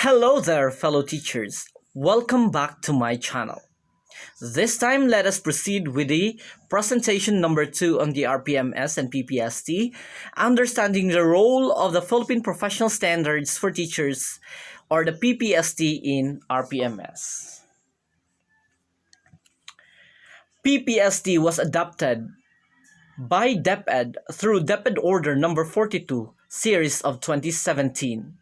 Hello there, fellow teachers. Welcome back to my channel. This time, let us proceed with the presentation number 2 on the RPMS and PPST, understanding the role of the Philippine Professional Standards for Teachers, or the PPST in RPMS. PPST was adopted by DepEd through DepEd Order number 42, series of 2017.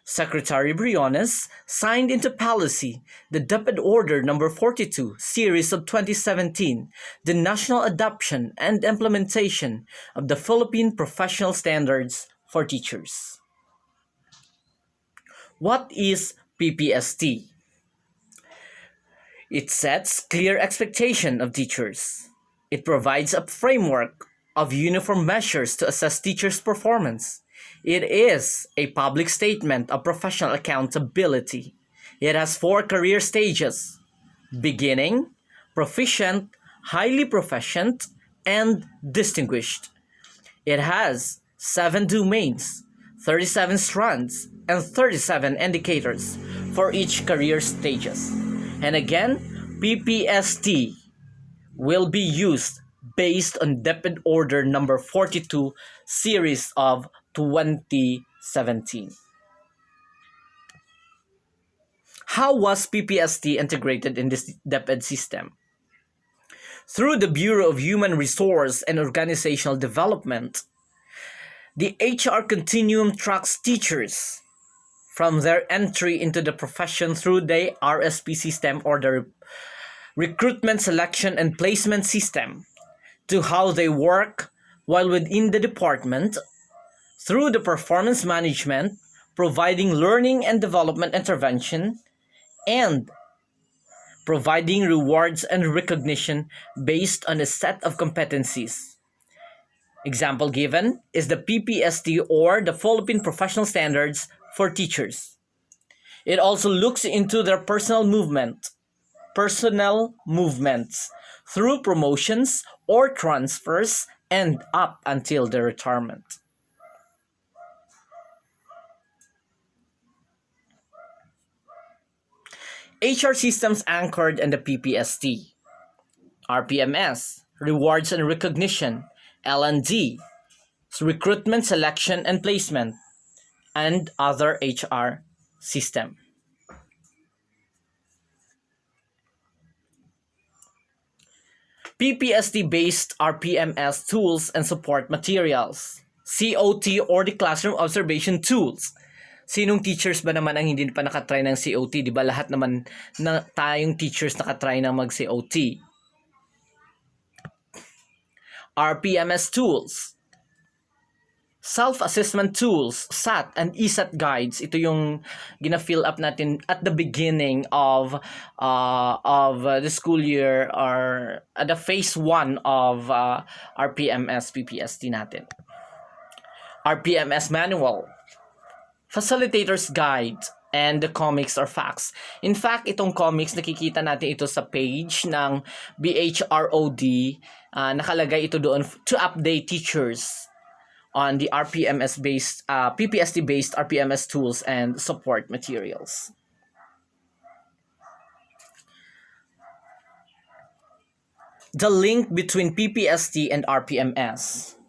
Secretary Briones signed into policy the DepEd Order number 42, series of 2017, the national adoption and implementation of the Philippine Professional Standards for Teachers. What is PPST? It sets clear expectation of teachers. It provides a framework of uniform measures to assess teachers' performance. It is a public statement of professional accountability. It has 4 career stages: beginning, proficient, highly proficient, and distinguished. It has 7 domains, 37 strands, and 37 indicators for each career stages. And again, PPST will be used based on DepEd Order number 42, series of 2017. How was PPST integrated in this DepEd system? Through the Bureau of Human Resource and Organizational Development, the HR continuum tracks teachers from their entry into the profession through the RSP system, or the Recruitment, Selection, and Placement System, to how they work while within the department, through the performance management, providing learning and development intervention, and providing rewards and recognition based on a set of competencies. Example given is the PPST, or the Philippine Professional Standards for Teachers. It also looks into their personal movements through promotions or transfers and up until their retirement. HR systems anchored in the PPST: RPMS, Rewards and Recognition; L&D, Recruitment, Selection, and Placement; and other HR system. PPST-based RPMS tools and support materials. COT, or the Classroom Observation Tools. Sinong teachers ba naman ang hindi pa nakatry ng COT? Di ba lahat naman na tayong teachers nakatry na mag-COT? RPMS tools. Self-assessment tools, SAT and ESAT guides. Ito yung gina-fill up natin at the beginning of the school year, or at the phase 1 of RPMS PPST natin. RPMS manual, facilitator's guide, and the comics or facts. In fact, itong comics, nakikita natin ito sa page ng BHROD. Nakalagay ito doon to update teachers on the RPMS-based, PPST-based RPMS tools and support materials. The link between PPST and RPMS.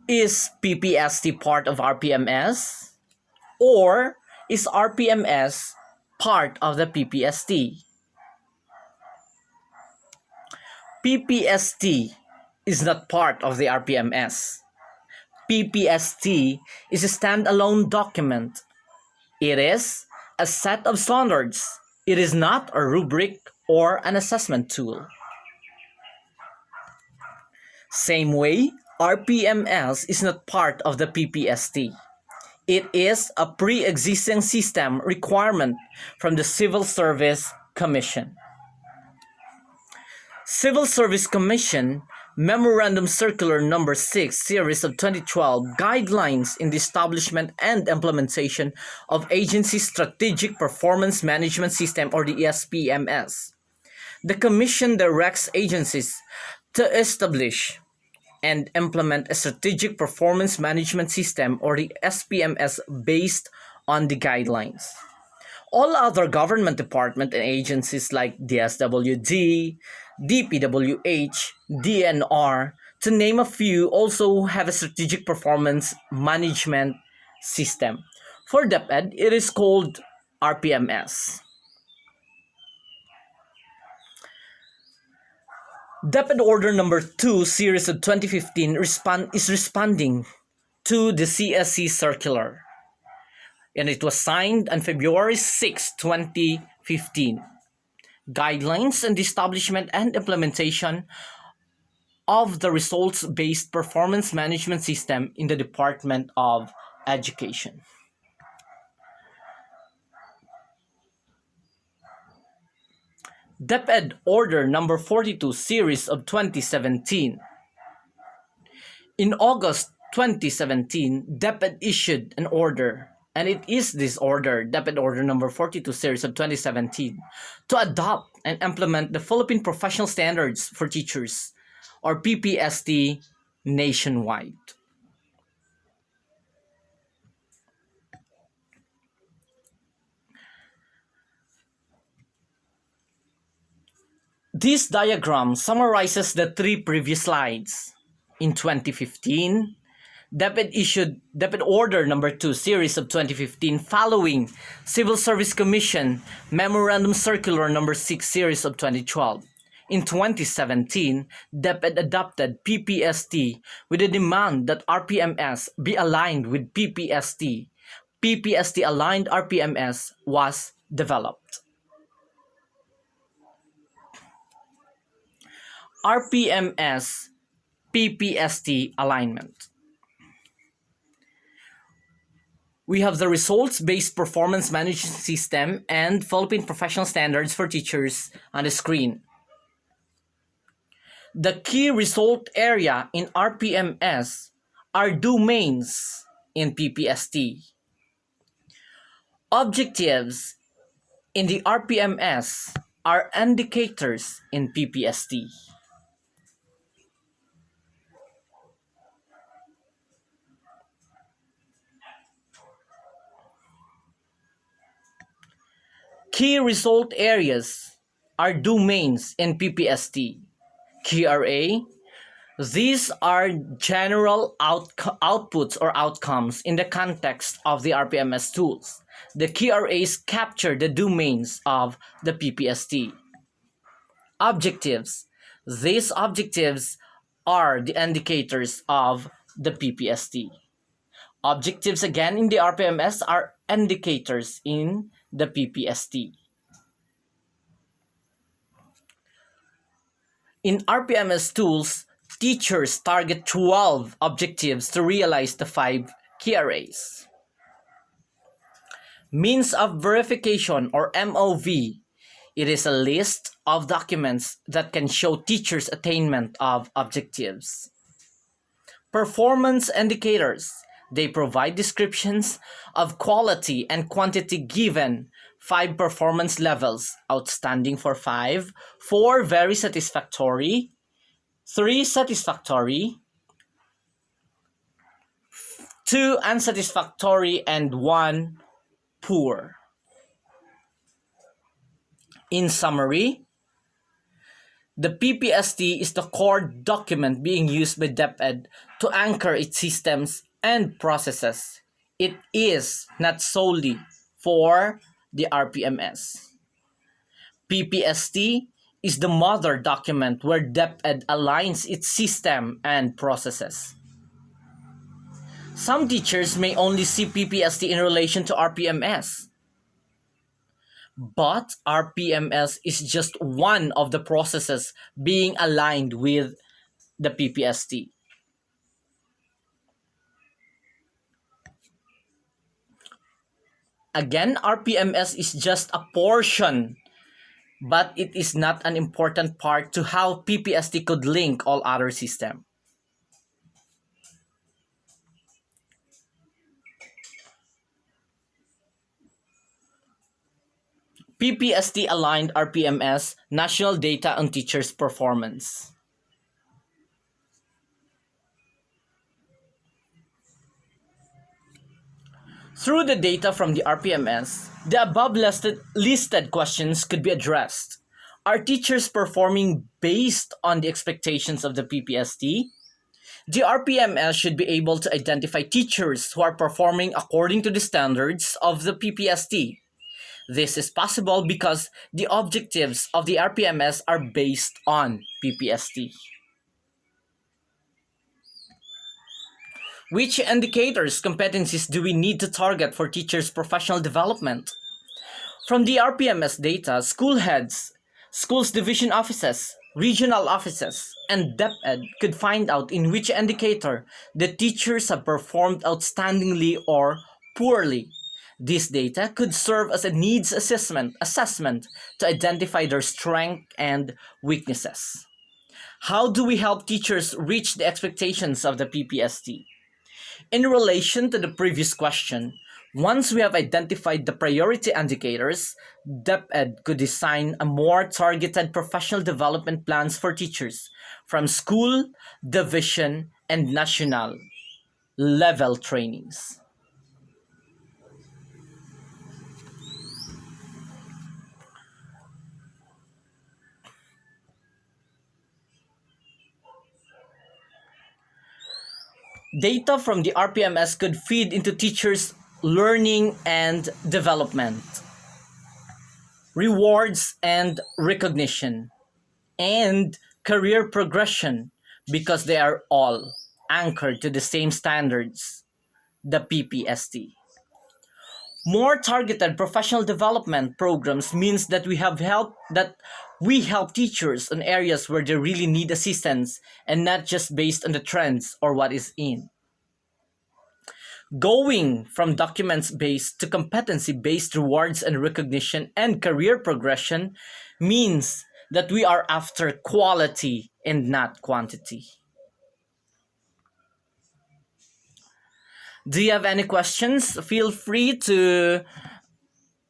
Is PPST part of RPMS? Or is RPMS part of the PPST? PPST is not part of the RPMS. PPST is a standalone document. It is a set of standards. It is not a rubric or an assessment tool. Same way, RPMS is not part of the PPST. It is a pre-existing system requirement from the Civil Service Commission. Civil Service Commission Memorandum Circular Number 6, Series of 2012, Guidelines in the Establishment and Implementation of Agency Strategic Performance Management System, or the ESPMS. The Commission directs agencies to establish and implement a strategic performance management system, or the SPMS, based on the guidelines. All other government departments and agencies like DSWD, DPWH, DNR, to name a few, also have a strategic performance management system. For DepEd, it is called RPMS. DepEd Order Number 2, Series of 2015, is responding to the CSC circular, and it was signed on February 6, 2015. Guidelines and the establishment and implementation of the results-based performance management system in the Department of Education. DepEd Order Number 42, Series of 2017. In August 2017, DepEd issued an order, and it is this order, DepEd Order Number 42, Series of 2017, to adopt and implement the Philippine Professional Standards for Teachers, or PPST, nationwide. This diagram summarizes the three previous slides. In 2015, DepEd Order Number 2, Series of 2015, following Civil Service Commission Memorandum Circular Number 6, Series of 2012. In 2017, DepEd adopted PPST with a demand that RPMS be aligned with PPST. PPST-aligned RPMS was developed. RPMS PPST alignment. We have the results-based performance management system and Philippine Professional Standards for Teachers on the screen. The key result area in RPMS are domains in PPST. Objectives in the RPMS are indicators in PPST. Key result areas are domains in PPST. KRA, these are general outputs or outcomes in the context of the RPMS tools. The KRAs capture the domains of the PPST. Objectives, these objectives are the indicators of the PPST. Objectives again in the RPMS are indicators in the PPST. In RPMS tools, teachers target 12 objectives to realize the 5 KRAs. Means of verification, or MOV. It is a list of documents that can show teachers' attainment of objectives. Performance indicators. They provide descriptions of quality and quantity given 5 performance levels: outstanding for 5, 4 very satisfactory, 3 satisfactory, 2 unsatisfactory, and 1 poor. In summary, the PPST is the core document being used by DepEd to anchor its systems and processes. It is not solely for the RPMS. PPST is the mother document where DepEd aligns its system and processes. Some teachers may only see PPST in relation to RPMS, but RPMS is just one of the processes being aligned with the PPST. Again, RPMS is just a portion, but it is not an important part to how PPST could link all other systems. PPST aligned RPMS, National Data on Teachers' Performance. Through the data from the RPMS, the above listed questions could be addressed. Are teachers performing based on the expectations of the PPST? The RPMS should be able to identify teachers who are performing according to the standards of the PPST. This is possible because the objectives of the RPMS are based on PPST. Which indicators, competencies do we need to target for teachers' professional development? From the RPMS data, school heads, schools division offices, regional offices, and DepEd could find out in which indicator the teachers have performed outstandingly or poorly. This data could serve as a needs assessment to identify their strengths and weaknesses. How do we help teachers reach the expectations of the PPST? In relation to the previous question, once we have identified the priority indicators, DepEd could design a more targeted professional development plans for teachers from school, division, and national level trainings. Data from the RPMS could feed into teachers' learning and development, rewards and recognition, and career progression because they are all anchored to the same standards, the PPST. More targeted professional development programs means that we help teachers in areas where they really need assistance and not just based on the trends or what is in. Going from documents based to competency based rewards and recognition and career progression means that we are after quality and not quantity. Do you have any questions? Feel free to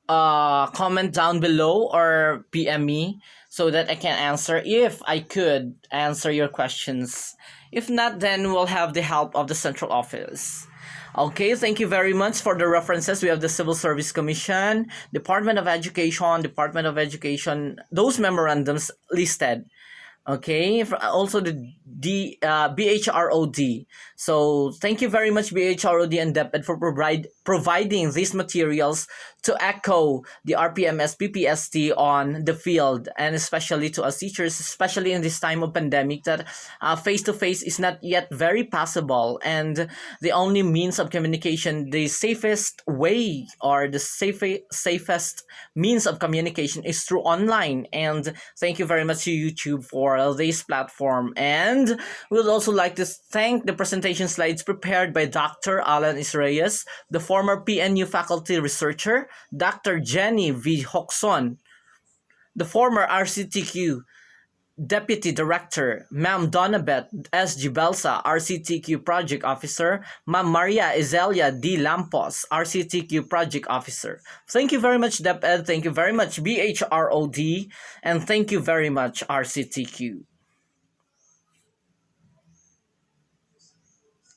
comment down below or PM me so that I can answer if I could answer your questions. If not, then we'll have the help of the central office. Okay, thank you very much for the references. We have the Civil Service Commission, Department of Education, those memorandums listed. Okay, also the BHROD. So thank you very much, BHROD and DepEd, for providing these materials to echo the RPMS PPST on the field, and especially to us teachers, especially in this time of pandemic, that face-to-face is not yet very possible, and the only means of communication, the safest way or the safest means of communication is through online. And thank you very much to YouTube for this platform. And we would also like to thank the presentation slides prepared by Dr. Alan Israez, the former PNU faculty researcher, Dr. Jenny V. Hoxon, the former RCTQ Deputy Director, Ma'am Donabeth S. Gibelsa, RCTQ Project Officer, Ma'am Maria Izelia D. Lampos, RCTQ Project Officer. Thank you very much, DepEd. Thank you very much, BHROD. And thank you very much, RCTQ.